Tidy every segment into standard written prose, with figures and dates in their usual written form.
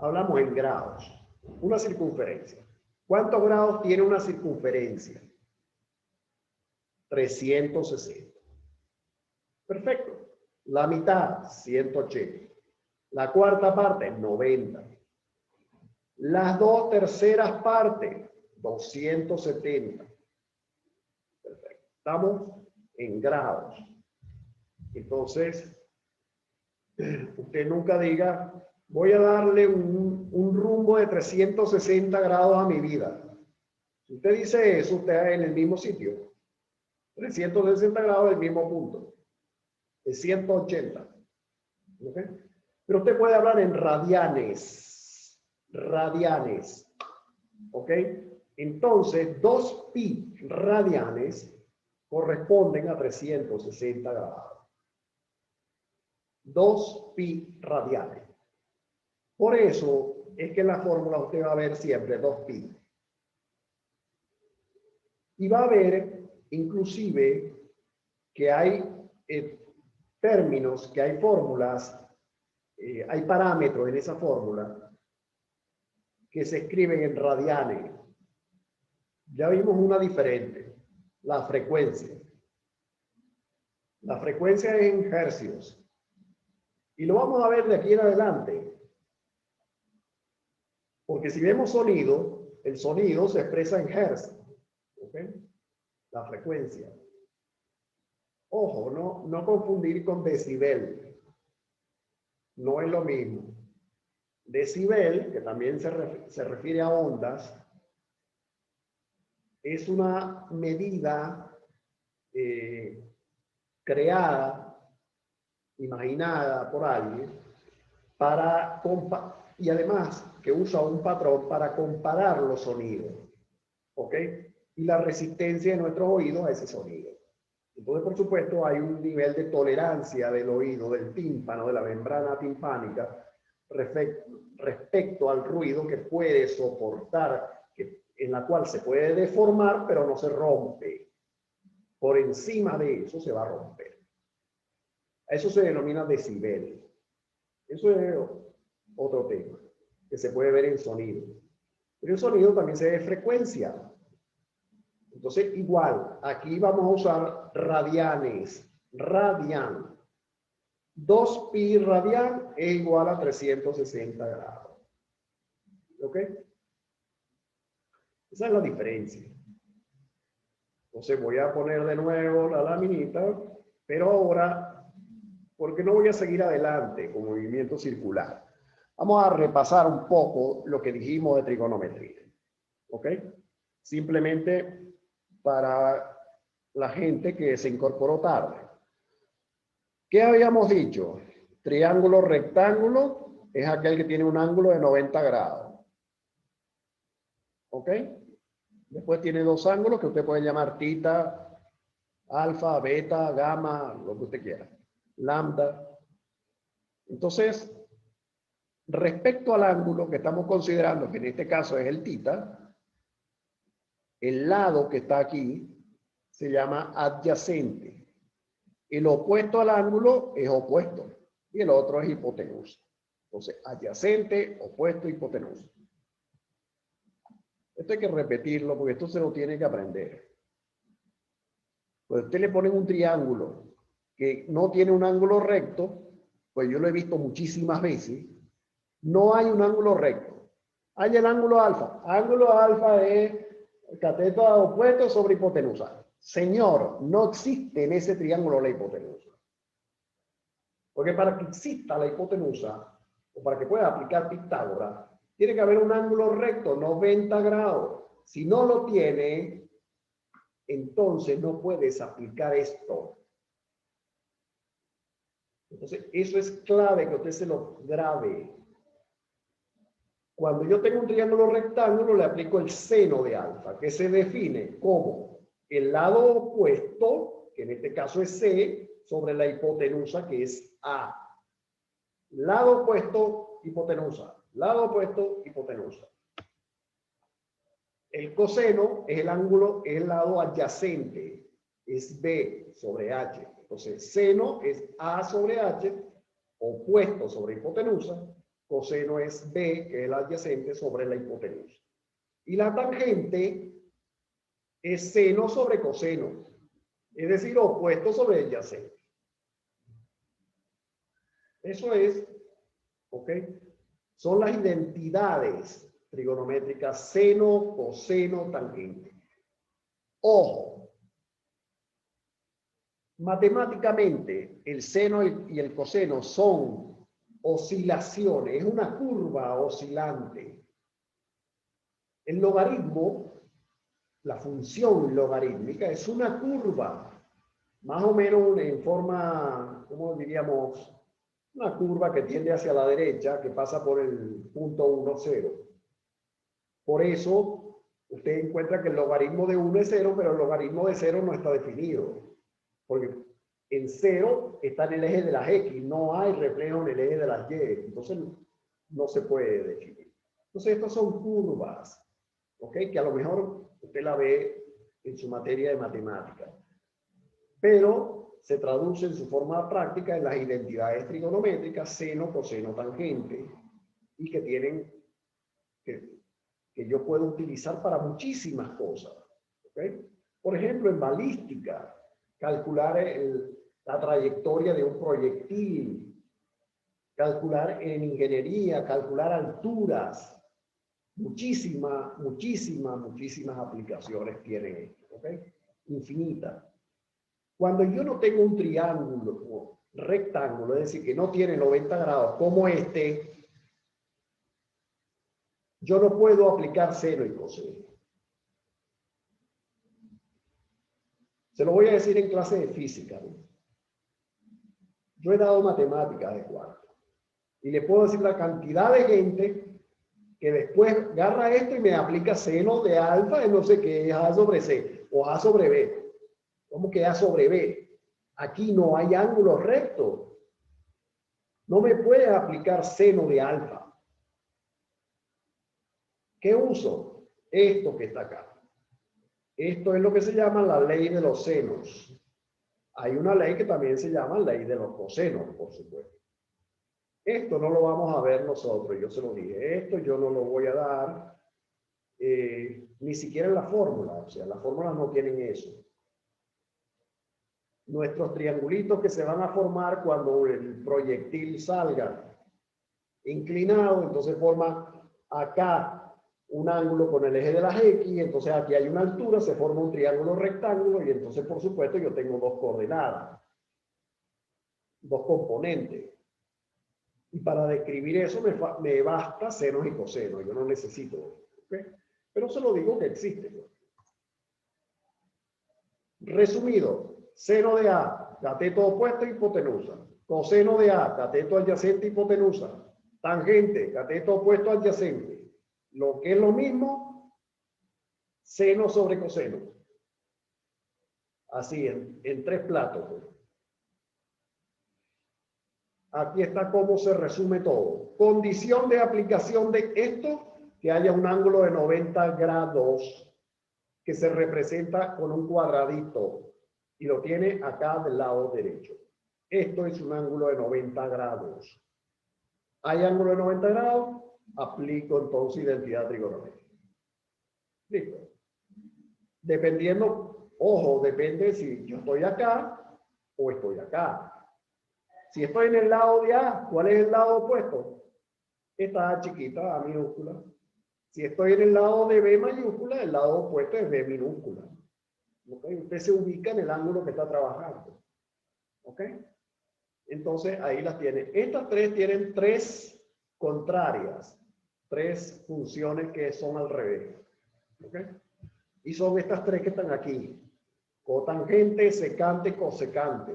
hablamos en grados. Una circunferencia. ¿Cuántos grados tiene una circunferencia? 360. Perfecto. La mitad, 180. La cuarta parte, 90. Las 2/3 partes, 270. Perfecto. Estamos en grados. Entonces, usted nunca diga, voy a darle un rumbo de 360 grados a mi vida. Si usted dice eso, usted está en el mismo sitio. 360 grados del mismo punto. Es 180. ¿Okay? Pero usted puede hablar en radianes. Radianes. ¿Ok? Entonces, 2pi radianes corresponden a 360 grados. 2pi radianes. Por eso es que en la fórmula usted va a ver siempre 2pi. Y va a ver inclusive que hay términos, que hay fórmulas, hay parámetros en esa fórmula que se escriben en radianes. Ya vimos una diferente, la frecuencia. La frecuencia es en hercios. Y lo vamos a ver de aquí en adelante. Porque si vemos sonido, el sonido se expresa en hertz. ¿Okay? La frecuencia. Ojo, no confundir con decibel. No es lo mismo. Decibel, que también se refiere a ondas, es una medida creada, imaginada por alguien, y además que usa un patrón para comparar los sonidos, ¿ok? Y la resistencia de nuestros oídos a ese sonido. Entonces, por supuesto, hay un nivel de tolerancia del oído, del tímpano, de la membrana timpánica, respecto al ruido que puede soportar, en la cual se puede deformar, pero no se rompe. Por encima de eso se va a romper. Eso se denomina decibel. Eso es otro tema que se puede ver en sonido. Pero el sonido también se ve frecuencia. Entonces, igual, aquí vamos a usar radianes. Radian. 2pi radian es igual a 360 grados. ¿Ok? Esa es la diferencia. Entonces voy a poner de nuevo la laminita, pero ahora, porque no voy a seguir adelante con movimiento circular. Vamos a repasar un poco lo que dijimos de trigonometría. ¿Ok? Simplemente para la gente que se incorporó tarde. ¿Qué habíamos dicho? Triángulo rectángulo es aquel que tiene un ángulo de 90 grados. ¿Ok? Después tiene dos ángulos que usted puede llamar tita, alfa, beta, gamma, lo que usted quiera. Lambda. Entonces, respecto al ángulo que estamos considerando, que en este caso es el tita, el lado que está aquí se llama adyacente. El opuesto al ángulo es opuesto y el otro es hipotenusa. Entonces, adyacente, opuesto, hipotenusa. Esto hay que repetirlo porque esto se lo tiene que aprender. Pues usted le pone un triángulo que no tiene un ángulo recto, pues yo lo he visto muchísimas veces. No hay un ángulo recto. Hay el ángulo alfa. Ángulo alfa es cateto opuesto sobre hipotenusa. Señor, no existe en ese triángulo la hipotenusa. Porque para que exista la hipotenusa, o para que pueda aplicar Pitágoras, tiene que haber un ángulo recto, 90 grados. Si no lo tiene, entonces no puedes aplicar esto. Entonces, eso es clave que usted se lo grabe. Cuando yo tengo un triángulo rectángulo, le aplico el seno de alfa, que se define como el lado opuesto, que en este caso es C, sobre la hipotenusa, que es A. Lado opuesto, hipotenusa. Lado opuesto, hipotenusa. El coseno es el ángulo, es el lado adyacente, es B sobre H. Entonces, seno es A sobre H, opuesto sobre hipotenusa, coseno es B, que es el adyacente, sobre la hipotenusa. Y la tangente es seno sobre coseno, es decir, opuesto sobre el adyacente. Eso es, ¿ok? Son las identidades trigonométricas seno, coseno, tangente. Ojo, matemáticamente el seno y el coseno son oscilaciones, es una curva oscilante. El logaritmo, la función logarítmica, es una curva, más o menos en forma, ¿cómo diríamos? Una curva que tiende hacia la derecha, que pasa por el punto 1, 0. Por eso, usted encuentra que el logaritmo de 1 es 0, pero el logaritmo de 0 no está definido. Porque en 0 está en el eje de las X, no hay reflejo en el eje de las Y. Entonces, no se puede definir. Entonces, estas son curvas, ¿ok? Que a lo mejor usted la ve en su materia de matemática. Pero se traduce en su forma práctica en las identidades trigonométricas seno, coseno, tangente, y que tienen, que yo puedo utilizar para muchísimas cosas. ¿Okay? Por ejemplo, en balística, calcular la trayectoria de un proyectil, calcular en ingeniería, calcular alturas, muchísimas aplicaciones tienen esto, ¿ok? Infinitas. Cuando yo no tengo un triángulo o rectángulo, es decir, que no tiene 90 grados como este, yo no puedo aplicar seno y coseno. Se lo voy a decir en clase de física, ¿no? Yo he dado matemáticas de cuarto y le puedo decir la cantidad de gente que después agarra esto y me aplica seno de alfa de no sé qué, es A sobre C o A sobre B. ¿Cómo que A sobre B? Aquí no hay ángulo recto. No me puede aplicar seno de alfa. ¿Qué uso? Esto que está acá. Esto es lo que se llama la ley de los senos. Hay una ley que también se llama ley de los cosenos, por supuesto. Esto no lo vamos a ver nosotros, yo se lo dije. Esto yo no lo voy a dar ni siquiera en la fórmula. O sea, las fórmulas no tienen eso. Nuestros triangulitos que se van a formar cuando el proyectil salga inclinado, entonces forma acá un ángulo con el eje de las X, entonces aquí hay una altura, se forma un triángulo rectángulo y entonces por supuesto yo tengo dos coordenadas, dos componentes. Y para describir eso me basta senos y cosenos, yo no necesito, ¿okay? Pero se lo digo que existe. Resumido, seno de A, cateto opuesto, hipotenusa. Coseno de A, cateto adyacente, hipotenusa. Tangente, cateto opuesto, adyacente. Lo que es lo mismo, seno sobre coseno. Así, en tres platos. Aquí está cómo se resume todo. Condición de aplicación de esto, que haya un ángulo de 90 grados que se representa con un cuadradito y lo tiene acá del lado derecho. Esto es un ángulo de 90 grados. ¿Hay ángulo de 90 grados? Aplico entonces identidad trigonométrica. Listo. Dependiendo, ojo, depende si yo estoy acá o estoy acá. Si estoy en el lado de A, ¿cuál es el lado opuesto? Esta A chiquita, A minúscula. Si estoy en el lado de B mayúscula, el lado opuesto es B minúscula. ¿Okay? Usted se ubica en el ángulo que está trabajando. ¿Ok? Entonces, ahí las tiene. Estas tres tienen tres contrarias. Tres funciones que son al revés. ¿Ok? Y son estas tres que están aquí. Cotangente, secante, cosecante.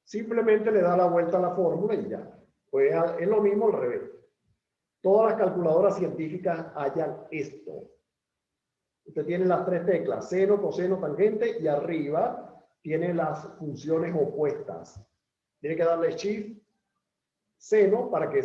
Simplemente le da la vuelta a la fórmula y ya. Pues es lo mismo al revés. Todas las calculadoras científicas hallan esto. Usted tiene las tres teclas, seno, coseno, tangente, y arriba tiene las funciones opuestas. Tiene que darle shift, seno, para que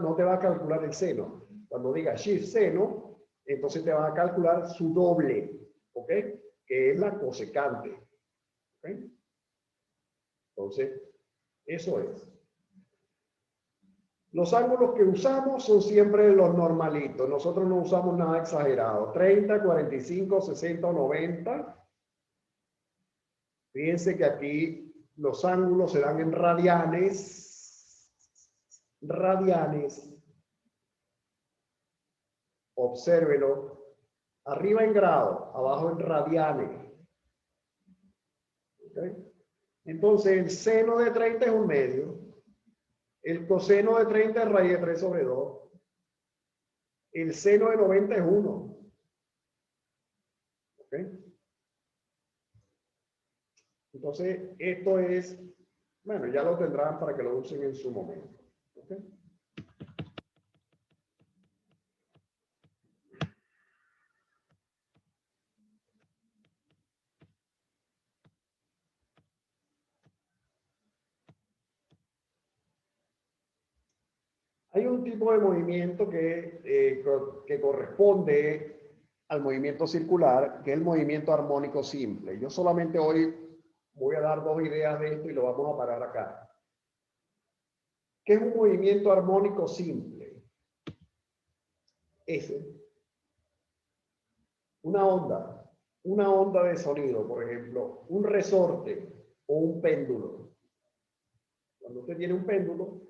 no te va a calcular el seno. Cuando diga shift seno, entonces te va a calcular su doble, ¿ok? Que es la cosecante. ¿Ok? Entonces, eso es. Los ángulos que usamos son siempre los normalitos. Nosotros no usamos nada exagerado. 30, 45, 60 o 90. Fíjense que aquí los ángulos se dan en radianes. Radianes. Obsérvelo. Arriba en grado, abajo en radianes. ¿Okay? Entonces el seno de 30 es un medio. El coseno de 30 es raíz de 3 sobre 2. El seno de 90 es 1. ¿Ok? Entonces, esto es, bueno, ya lo tendrán para que lo usen en su momento. ¿Ok? Hay un tipo de movimiento que corresponde al movimiento circular, que es el movimiento armónico simple. Yo solamente hoy voy a dar 2 ideas de esto y lo vamos a parar acá. ¿Qué es un movimiento armónico simple? Una onda de sonido, por ejemplo, un resorte o un péndulo. Cuando usted tiene un péndulo,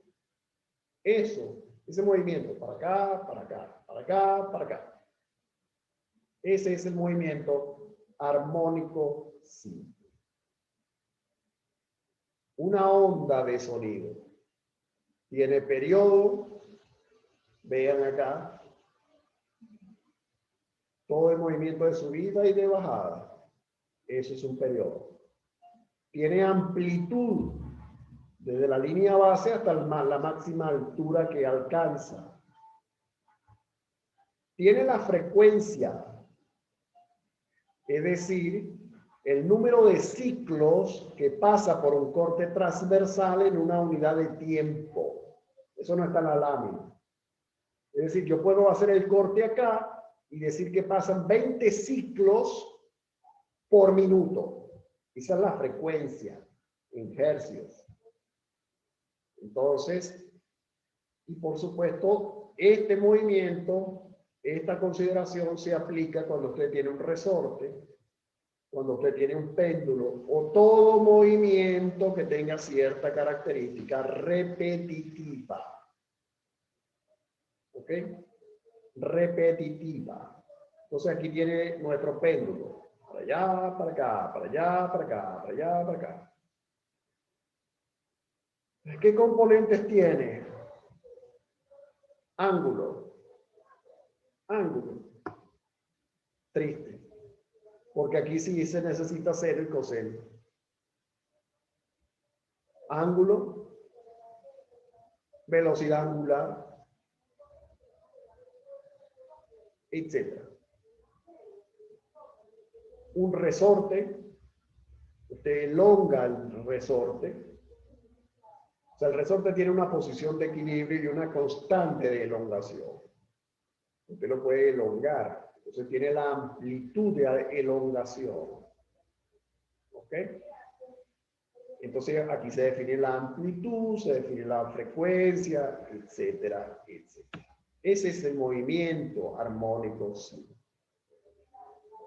ese movimiento, para acá, para acá, para acá, para acá. Ese es el movimiento armónico simple. Una onda de sonido tiene periodo, vean acá, todo el movimiento de subida y de bajada. Eso es un periodo. Tiene amplitud desde la línea base hasta la máxima altura que alcanza. Tiene la frecuencia, es decir, el número de ciclos que pasa por un corte transversal en una unidad de tiempo. Eso no está en la lámina. Es decir, yo puedo hacer el corte acá y decir que pasan 20 ciclos por minuto. Esa es la frecuencia en hercios. Entonces, y por supuesto, este movimiento, esta consideración se aplica cuando usted tiene un resorte, cuando usted tiene un péndulo o todo movimiento que tenga cierta característica repetitiva. ¿Ok? Repetitiva. Entonces aquí tiene nuestro péndulo. Para allá, para acá, para allá, para acá, para allá, para acá. ¿Qué componentes tiene? Ángulo. Ángulo. Triste. Porque aquí sí se necesita seno y coseno. Ángulo. Velocidad angular. Etcétera. Un resorte. Usted elonga el resorte. O sea, el resorte tiene una posición de equilibrio y una constante de elongación. Usted lo puede elongar. Entonces tiene la amplitud de elongación. ¿Ok? Entonces aquí se define la amplitud, se define la frecuencia, etcétera, etcétera. Ese es el movimiento armónico simple.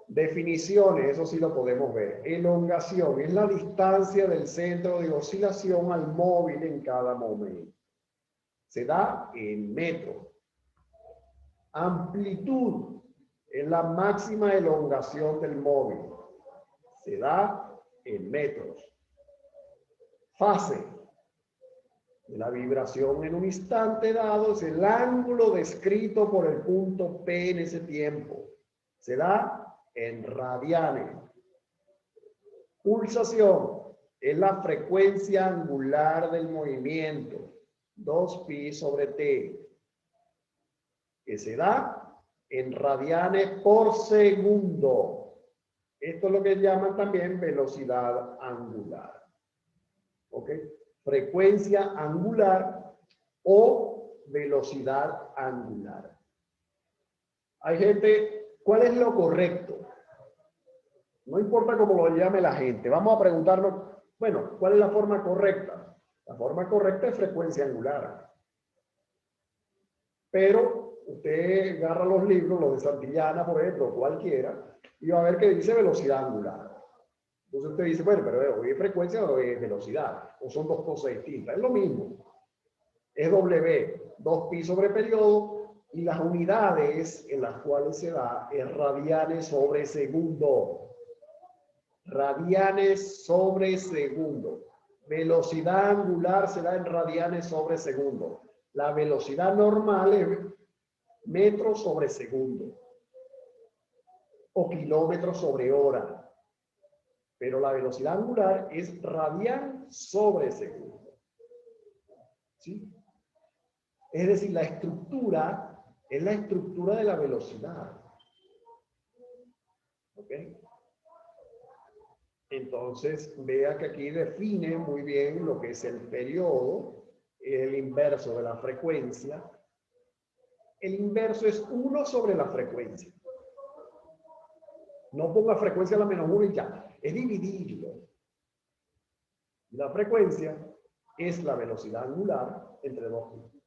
Definiciones, eso sí lo podemos ver. Elongación es la distancia del centro de oscilación al móvil en cada momento. Se da en metros. Amplitud es la máxima elongación del móvil. Se da en metros. Fase de la vibración en un instante dado es el ángulo descrito por el punto P en ese tiempo. Se da en radianes. Pulsación es la frecuencia angular del movimiento, 2pi sobre t, que se da en radianes por segundo. Esto es lo que llaman también velocidad angular. ¿Ok? Frecuencia angular o velocidad angular. Hay gente, ¿cuál es lo correcto? No importa cómo lo llame la gente, vamos a preguntarnos, bueno, ¿cuál es la forma correcta? La forma correcta es frecuencia angular. Pero usted agarra los libros, los de Santillana, por ejemplo, cualquiera, y va a ver que dice velocidad angular. Entonces usted dice, bueno, pero ¿hoy es frecuencia o es velocidad? ¿O son dos cosas distintas? Es lo mismo. Es W, 2pi sobre periodo, y las unidades en las cuales se da es radianes sobre segundo. Radianes sobre segundo. Velocidad angular se da en radianes sobre segundo. La velocidad normal es metros sobre segundo o kilómetros sobre hora. Pero la velocidad angular es radian sobre segundo. ¿Sí? Es decir, la estructura es la estructura de la velocidad. ¿Ok? Entonces, vea que aquí define muy bien lo que es el periodo, el inverso de la frecuencia. El inverso es 1 sobre la frecuencia. No ponga frecuencia a la menos 1 y ya. Es dividirlo. La frecuencia es la velocidad angular entre dos puntos.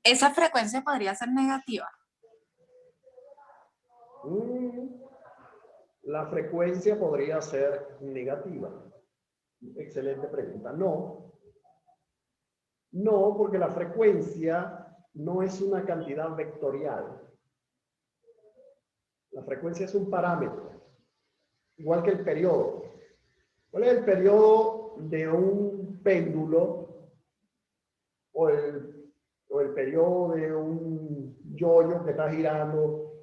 Esa frecuencia podría ser negativa. La frecuencia podría ser negativa. Excelente pregunta. No. No, porque la frecuencia no es una cantidad vectorial. La frecuencia es un parámetro. Igual que el periodo. ¿Cuál es el periodo de un péndulo o el periodo de un yoyo que está girando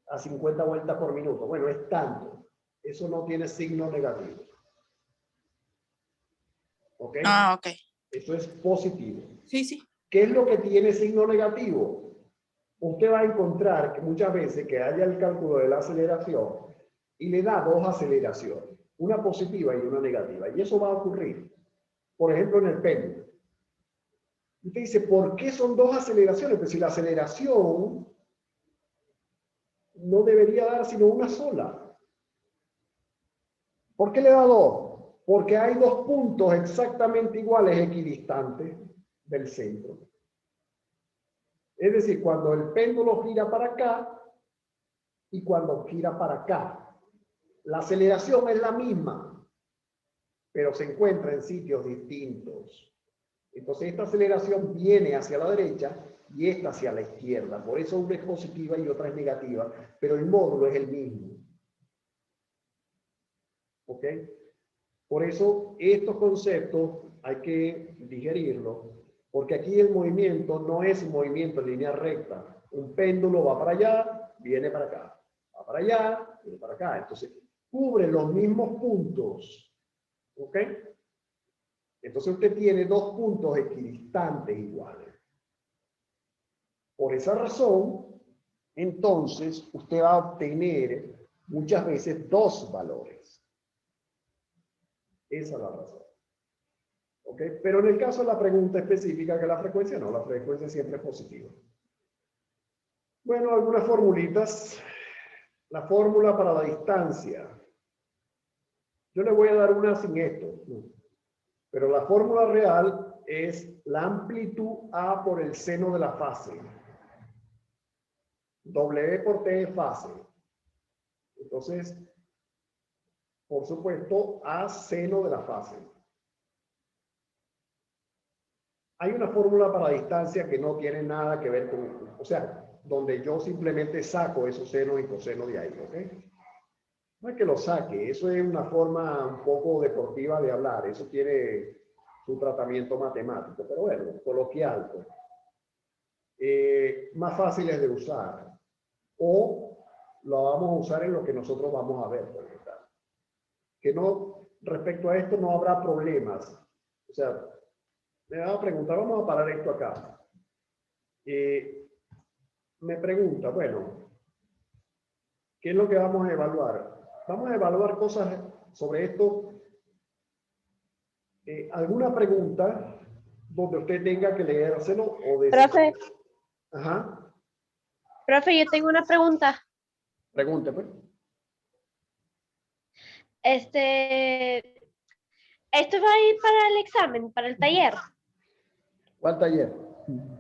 a 50 vueltas por minuto? Bueno, es tanto. Eso no tiene signo negativo. ¿Ok? Ah, ok. Eso es positivo. Sí, sí. ¿Qué es lo que tiene signo negativo? Usted va a encontrar que muchas veces que haya el cálculo de la aceleración y le da dos aceleraciones, una positiva y una negativa. Y eso va a ocurrir, por ejemplo, en el péndulo. Usted dice, ¿por qué son dos aceleraciones? Pues si la aceleración no debería dar sino una sola. ¿Por qué le da dos? Porque hay dos puntos exactamente iguales, equidistantes del centro. Es decir, cuando el péndulo gira para acá y cuando gira para acá. La aceleración es la misma, pero se encuentra en sitios distintos. Entonces esta aceleración viene hacia la derecha y esta hacia la izquierda. Por eso una es positiva y otra es negativa, pero el módulo es el mismo. ¿Ok? Por eso estos conceptos hay que digerirlos, porque aquí el movimiento no es un movimiento en línea recta. Un péndulo va para allá, viene para acá. Va para allá, viene para acá. Entonces cubre los mismos puntos. ¿Ok? Entonces usted tiene dos puntos equidistantes iguales. Por esa razón, entonces usted va a obtener muchas veces dos valores. Esa es la razón. ¿Ok? Pero en el caso de la pregunta específica, que la frecuencia no, la frecuencia siempre es positiva. Bueno, algunas formulitas. La fórmula para la distancia. Yo le voy a dar una sin esto. Pero la fórmula real es la amplitud A por el seno de la fase. W por T es fase. Entonces, por supuesto, A seno de la fase. Hay una fórmula para distancia que no tiene nada que ver con, o sea, donde yo simplemente saco esos senos y cosenos de ahí, ¿ok? No es que lo saque, eso es una forma un poco deportiva de hablar, eso tiene su tratamiento matemático, pero bueno, coloquial, pues. Más fáciles de usar, o lo vamos a usar en lo que nosotros vamos a ver, por ejemplo. Que no, respecto a esto no habrá problemas. O sea, me va a preguntar, vamos a parar esto acá. Me pregunta, bueno, ¿qué es lo que vamos a evaluar? Vamos a evaluar cosas sobre esto. ¿Alguna pregunta donde usted tenga que leérselo o decir? Profe, Ajá. profe, yo tengo una pregunta. Pregunte, pues. ¿Esto va a ir para el examen, para el taller? ¿Cuál taller? Mm.